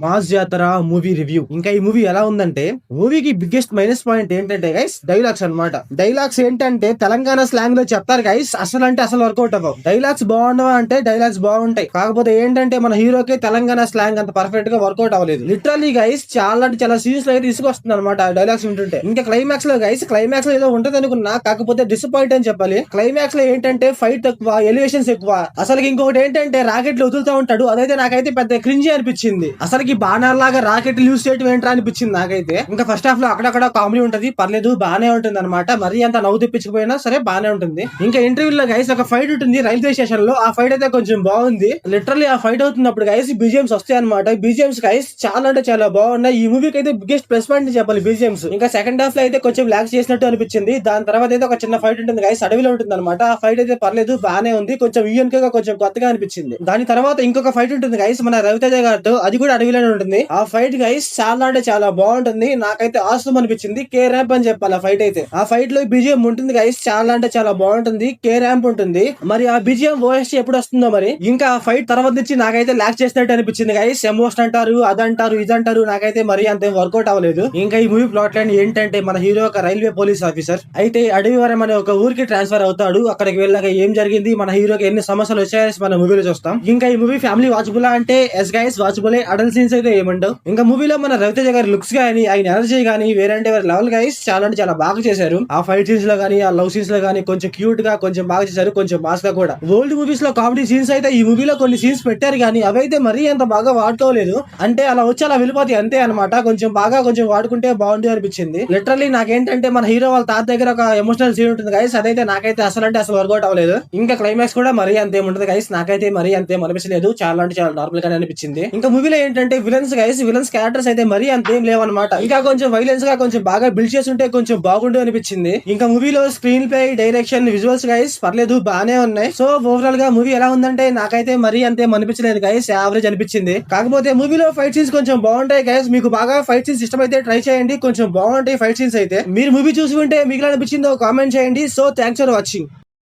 Mass జాతర movie review. ఇంకా ఈ మూవీ ఎలా ఉందంటే, మూవీకి బిగ్గెస్ట్ మైనస్ పాయింట్ ఏంటంటే గైస్, డైలాగ్స్ అన్నమాట. డైలాగ్స్ ఏంటంటే తెలంగాణ స్లాంగ్ లో చెప్తారు గైస్, అసలు అంటే అసలు వర్కౌట్ అవ్వవు. డైలాగ్స్ బాగుండవా అంటే డైలాగ్స్ బాగుంటాయి, కాకపోతే ఏంటంటే మన హీరోకి తెలంగాణ స్లాంగ్ అంత పర్ఫెక్ట్ గా వర్కౌట్ అవ్వలేదు. లిటరల్లీ గైస్ చాలా అంటే చాలా సీన్స్ లో అయితే తీసుకొస్తుంది అనమాట డైలాగ్స్ వింటుంటే. ఇంకా క్లైమాక్స్ లో గైస్, క్లైమాక్స్ లో ఏదో ఉంటది అనుకున్నా, కాకపోతే డిసప్పాయింట్ అని చెప్పాలి. క్లైమాక్స్ లో ఏంటంటే ఫైట్ తక్కువ, ఎలివేషన్స్ ఎక్కువ. అసలు ఇంకొకటి ఏంటంటే రాకెట్లు వదులుతూ ఉంటాడు, అదైతే నాకైతే పెద్ద క్రింజీ అనిపించింది. అసలుకి బాణార్ లాగా రాకెట్ యూస్ చేయడం ఏంట్రా అనిపించింది నాకైతే. ఇంకా ఫస్ట్ హాఫ్ లో అక్కడక్కడ కామెడీ ఉంటది, పర్లేదు బానే ఉంటుంది అనమాట. మరీ అంత నవ్వు తెప్పించకపోయినా సరే బానే ఉంటుంది. ఇంకా ఇంటర్వ్యూలో గైస్ ఒక ఫైట్ ఉంటుంది రైల్వే స్టేషన్ లో, ఆ ఫైట్ అయితే కొంచెం బాగుంది. లిటరల్లీ ఆ ఫైట్ అవుతున్నప్పుడు గైస్ బీజిఎమ్స్ వస్తాయి అనమాట. బీజిఎమ్స్ గైస్ చాలా అంటే చాలా బాగున్నాయి. ఈ మూవీకి అయితే బిగ్గెస్ట్ ప్లస్ పాయింట్ చెప్పాలి బీజిఎమ్స్. ఇంకా సెకండ్ హాఫ్ లో అయితే కొంచెం ల్యాక్స్ చేసినట్టు అనిపించింది. దాని తర్వాత అయితే ఒక చిన్న ఫైట్ ఉంటుంది గైస్, అడవిలో ఉంటుంది అనమాట. ఆ ఫైట్ అయితే పర్లేదు బానే ఉంది, కొంచెం యూనిక్ గా కొంచెం కొత్తగా అనిపించింది. దాని తర్వాత ఇంకొక ఫైట్ ఉంటుంది గైస్ మన రవితేజ గారితో, అది కూడా అడవిలోనే ఉంటుంది. ఆ ఫైట్ గైస్ చాలా అంటే చాలా బాగుంటుంది, నాకైతే ఆసం అనిపించింది. కే ర్యాంప్ అని చెప్పాలి ఆ ఫైట్ అయితే. ఆ ఫైట్ లో బీజిఎం ఉంటుంది గైస్, చాలా అంటే చాలా బాగుంటుంది. కే ర్యాంప్ ఉంటుంది. మరి ఆ బీజిఎం ఓఎస్టీ ఎప్పుడు వస్తుందో మరి. ఇంకా ఆ ఫైట్ తర్వాత నుంచి నాకైతే ల్యాక్ చేసినట్టు అనిపించింది గైస్. ఎమోషన్ అంటారు, అదంటారు, ఇదంటారు, నాకైతే మరి అంత వర్కౌట్ అవ్వలేదు. ఇంకా ఈ మూవీ ప్లాట్ లైన్ ఏంటంటే, మన హీరో ఒక రైల్వే పోలీస్ ఆఫీసర్ అయితే అడవివరం అనే ఒక ఊరికి ట్రాన్స్ఫర్ అవుతాడు. అక్కడికి వెళ్ళాక ఏం జరిగింది, మన హీరోకి ఎన్ని సమస్యలు వచ్చాయని మన మూవీలో చూస్తాం. ఇంకా ఈ మూవీ ఫ్యామిలీ వాచబుల్ అంటే yes guys watchable. Adult scenes అయితే ఏమంటావు. ఇంకా మూవీలో మన రవితేజ గారి లుక్స్ గానీ, ఆయన ఎనర్జీ గానీ, వేరంటే వేరే లెవెల్ గైస్ చాలా అంటే చాలా బాగా చేశారు. ఆ ఫైట్ సీన్స్ లో గానీ, ఆ లవ్ సీన్స్ లో గానీ కొంచెం క్యూట్ గా కొంచెం బాగా చేశారు, కొంచెం మాస్ గా కూడా. ఓల్డ్ మూవీస్ లో కామెడీ సీన్స్ అయితే ఈ మూవీలో కొన్ని సీన్స్ పెట్టారు కానీ అవైతే మరీ అంత బాగా వాడుకోలేదు. అంటే అలా వచ్చి అలా వెళ్ళిపోతాయి అంతే అనమాట. కొంచెం బాగా కొంచెం వాడుకుంటే బాగుంది అనిపించింది. లిటరల్లీ నాకేంటంటే మన హీరో వాళ్ళ తాత దగ్గర ఒక ఎమోషనల్ సీన్ ఉంటుంది గైస్, అదైతే నాకైతే అసలు అంటే అసలు వర్కౌట్ అవ్వలేదు. ఇంకా క్లైమాక్స్ కూడా మరీ అంతేముంటది గైస్, నాకైతే మరీ అంతేం అనిపించలేదు. చాలా అంటే చాలా నార్మల్ గానే అనిపించింది. ఇంకా మూవీలో ఏంటంటే విలన్స్ గైస్, విలన్స్ క్యారెక్టర్స్ అయితే మరీ అంతేం లేవన్నమాట. ఇంకా కొంచెం వైలెన్స్ గా కొంచెం బాగా బిల్డ్ చేసి ఉంటే కొంచెం బాగుండు అనిపించింది. ఇంకా మూవీలో screen play, direction, visuals guys పర్లేదు బానే ఉన్నాయి. సో ఓవరాల్ గా మూవీ ఎలా ఉందంటే నాకైతే మరీ అంతేం అనిపించలేదు గైస్, యావరేజ్ అనిపించింది. కాకపోతే మూవీలో ఫైట్ సీన్స్ కొంచెం బాగుంటాయి గైస్. మీకు బాగా ఫైట్ సీన్స్ ఇష్టమైతే ట్రై చేయండి, కొంచెం బాగుంటాయి ఫైట్ సీన్స్ అయితే. మీరు మూవీ చూసి ఉంటే మీకు అనిపించిందో కామెంట్ చేయండి. So thanks for watching.